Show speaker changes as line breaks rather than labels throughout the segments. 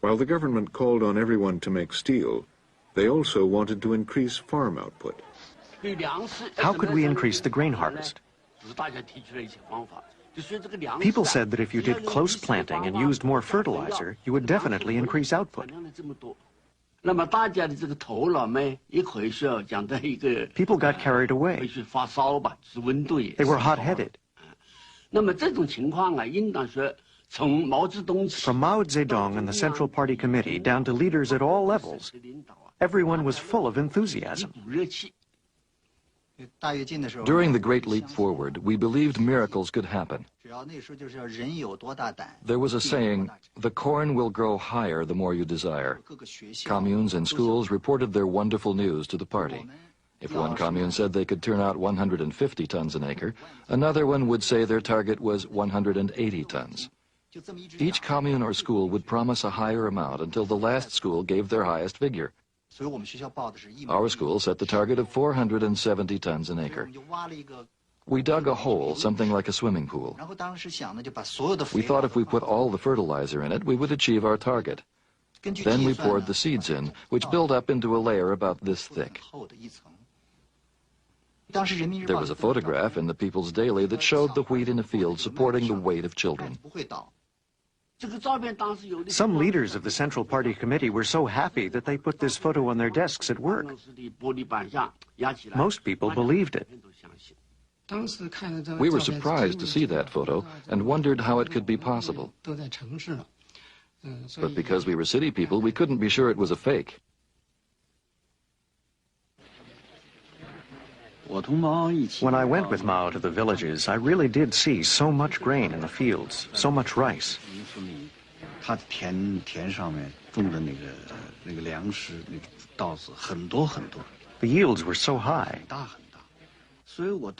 While the government called on everyone to make steel, they also wanted to increase farm output.
How could we increase the grain harvest? People said that if you did close planting and used more fertilizer, you would definitely increase output. People got carried away. They were hot-headed. From Mao Zedong and the Central Party Committee down to leaders at all levels, everyone was full of enthusiasm.
During the Great Leap Forward, we believed miracles could happen. There was a saying, the corn will grow higher the more you desire. Communes and schools reported their wonderful news to the party. If one commune said they could turn out 150 tons an acre, another one would say their target was 180 tons. Each commune or school would promise a higher amount until the last school gave their highest figure. Our school set the target of 470 tons an acre. We dug a hole, something like a swimming pool. We thought if we put all the fertilizer in it, we would achieve our target. Then we poured the seeds in, which built up into a layer about this thick. There was a photograph in the People's Daily that showed the wheat in a field supporting the weight of children.
Some leaders of the Central Party Committee were so happy that they put this photo on their desks at work. Most people believed it.
We were surprised to see that photo and wondered how it could be possible. But because we were city people, we couldn't be sure it was a fake.
When I went with Mao to the villages, I really did see so much grain in the fields, so much rice. The yields were so high.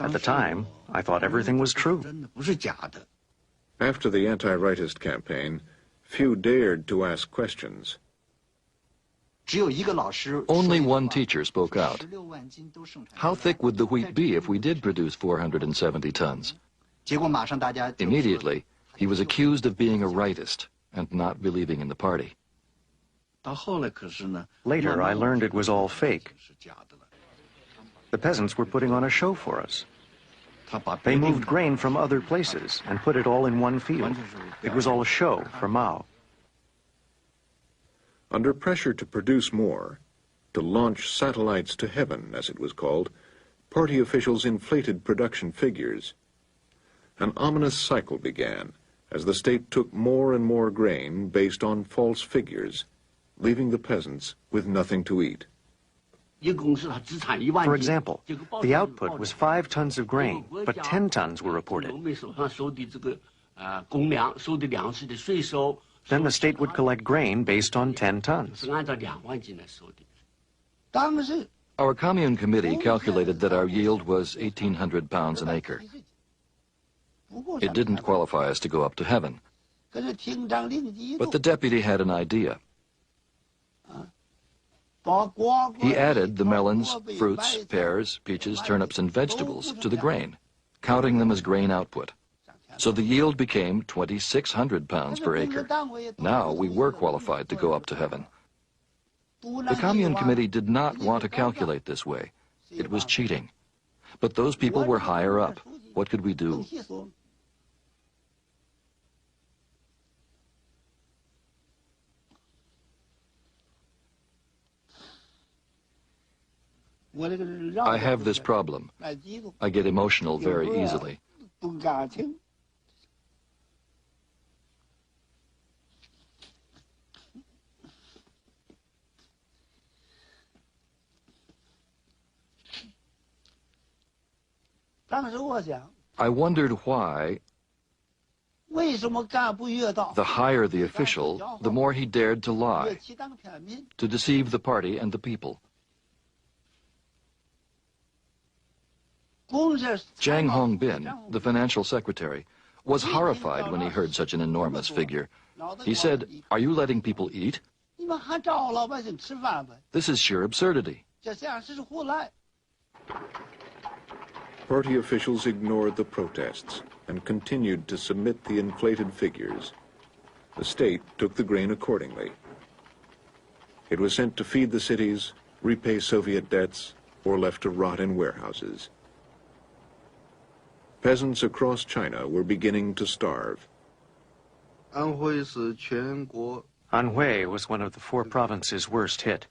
At the time, I thought everything was true.
After the anti-rightist campaign, few dared to ask questions.
Only one teacher spoke out. How thick would the wheat be if we did produce 470 tons? Immediately, he was accused of being a rightist and not believing in the party.
Later, I learned it was all fake. The peasants were putting on a show for us. They moved grain from other places and put it all in one field. It was all a show for Mao.
Under pressure to produce more, to launch satellites to heaven, as it was called, party officials inflated production figures. An ominous cycle began as the state took more and more grain based on false figures, leaving the peasants with nothing to eat.
For example, the output was 5 tons of grain, but 10 tons were reported. Then the state would collect grain based on 10 tons.
Our commune committee calculated that our yield was 1,800 pounds an acre. It didn't qualify us to go up to heaven. But the deputy had an idea. He added the melons, fruits, pears, peaches, turnips, and vegetables to the grain, counting them as grain output. So the yield became 2,600 pounds per acre. Now we were qualified to go up to heaven. The commune committee did not want to calculate this way. It was cheating. But those people were higher up. What could we do? I have this problem. I get emotional very easily. I wondered why, the higher the official, the more he dared to lie, to deceive the party and the people. Jiang Hongbin, the financial secretary, was horrified when he heard such an enormous figure. He said, "Are you letting people eat? This is sheer absurdity."
Party officials ignored the protests and continued to submit the inflated figures. The state took the grain accordingly It was sent to feed the cities, repay Soviet debts, or left to rot in warehouses. Peasants across China were beginning to starve.
Anhui was one of the 4 provinces worst hit.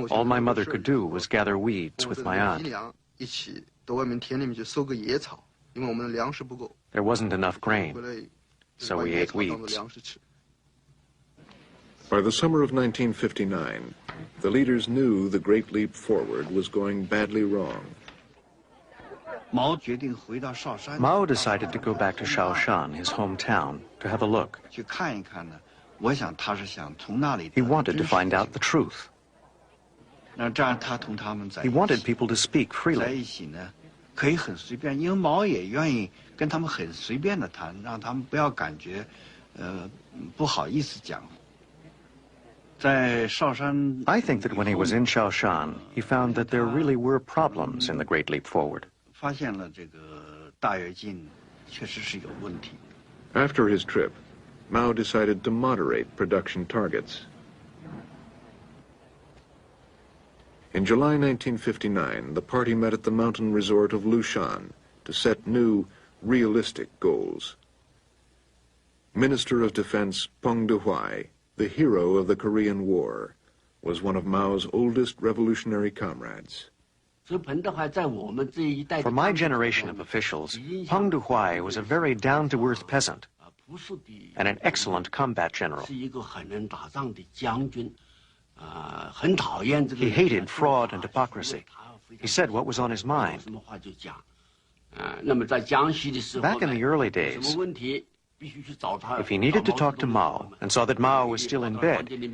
All my mother could do was gather weeds with my aunt. There wasn't enough grain, so we ate weeds.
By the summer of 1959, the leaders knew the Great Leap Forward was going badly wrong.
Mao decided to go back to Shaoshan, his hometown, to have a look. He wanted to find out the truth. He wanted people to speak freely. I think that when he was in Shaoshan, he found that there really were problems in the Great Leap Forward.
After his trip, Mao decided to moderate production targets. In July 1959, the party met at the mountain resort of Lushan to set new, realistic goals. Minister of Defense Peng Dehuai, the hero of the Korean War, was one of Mao's oldest revolutionary comrades.
For my generation of officials, Peng Dehuai was a very down-to-earth peasant and an excellent combat general. He hated fraud and hypocrisy. He said what was on his mind. Back in the early days, if he needed to talk to Mao and saw that Mao was still in bed, he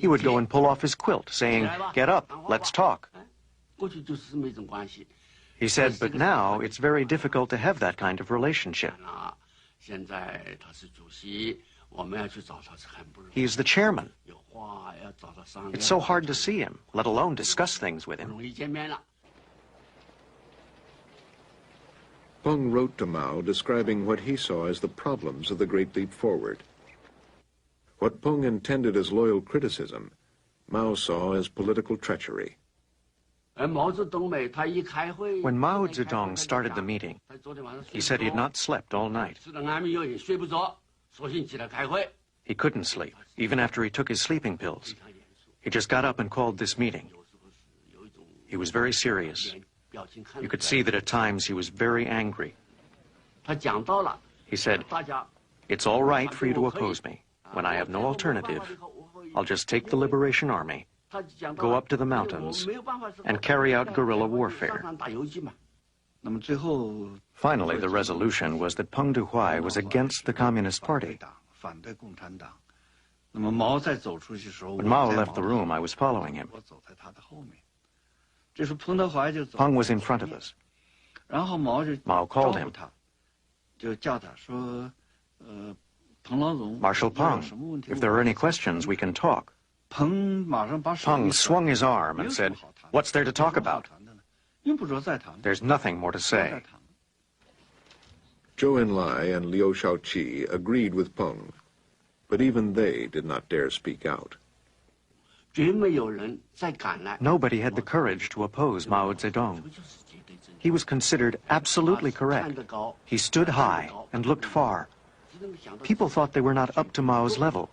would go and pull off his quilt, saying, "Get up, let's talk." He said, but now it's very difficult to have that kind of relationship. He is the chairman. It's so hard to see him, let alone discuss things with him.
Peng wrote to Mao describing what he saw as the problems of the Great Leap Forward. What Peng intended as loyal criticism, Mao saw as political treachery.
When Mao Zedong started the meeting, he said he had not slept all night. He couldn't sleep, even after he took his sleeping pills. He just got up and called this meeting. He was very serious. You could see that at times he was very angry. He said, "It's all right for you to oppose me. When I have no alternative, I'll just take the Liberation Army, go up to the mountains, and carry out guerrilla warfare." Finally, the resolution was that Peng Dehuai was against the Communist Party. When Mao left the room, I was following him. Peng was in front of us. Mao called him. "Marshal Peng, if there are any questions, we can talk." Peng swung his arm and said, "What's there to talk about? There's nothing more to say."
Zhou Enlai and Liu Shaoqi agreed with Peng, but even they did not dare speak out.
Nobody had the courage to oppose Mao Zedong. He was considered absolutely correct. He stood high and looked far. People thought they were not up to Mao's level.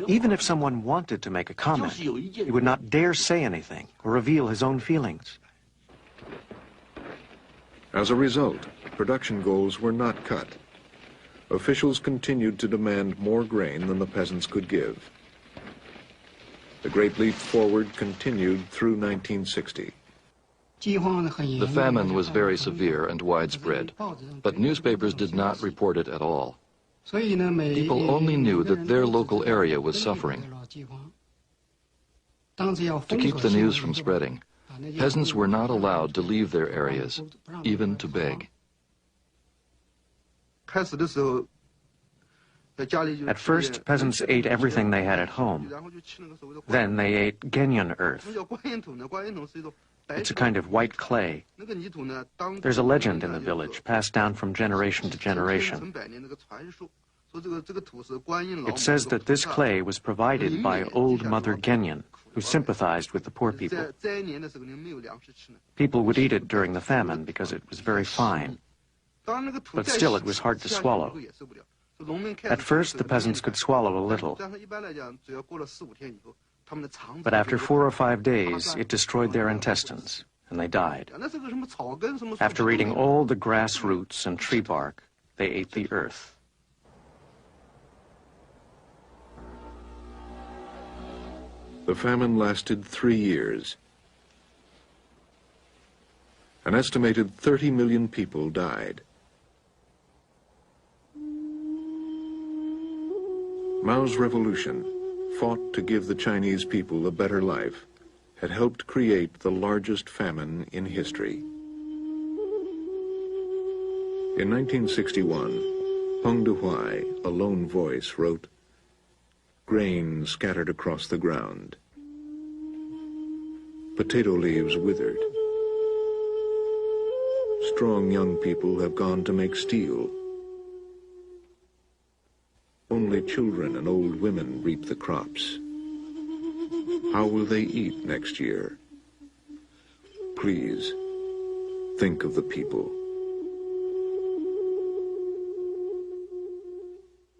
Even if someone wanted to make a comment, he would not dare say anything or reveal his own feelings.
As a result, production goals were not cut. Officials continued to demand more grain than the peasants could give. The Great Leap Forward continued through 1960.
The famine was very severe and widespread, but newspapers did not report it at all. People only knew that their local area was suffering. To keep the news from spreading, peasants were not allowed to leave their areas, even to beg.
At first, peasants ate everything they had at home. Then they ate Genyan earth. It's a kind of white clay. There's a legend in the village, passed down from generation to generation. It says that this clay was provided by Old Mother Genyan, who sympathized with the poor people. People would eat it during the famine because it was very fine. But still, it was hard to swallow. At first, the peasants could swallow a little. But after 4 or 5 days, it destroyed their intestines, and they died. After eating all the grass roots and tree bark, they ate the earth.
The famine lasted 3 years. An estimated 30 million people died. Mao's revolution, fought to give the Chinese people a better life, had helped create the largest famine in history. In 1961, Heng Dehuai, a lone voice, wrote, "Grain scattered across the ground. Potato leaves withered. Strong young people have gone to make steel. Only children and old women reap the crops. How will they eat next year? Please, think of the people."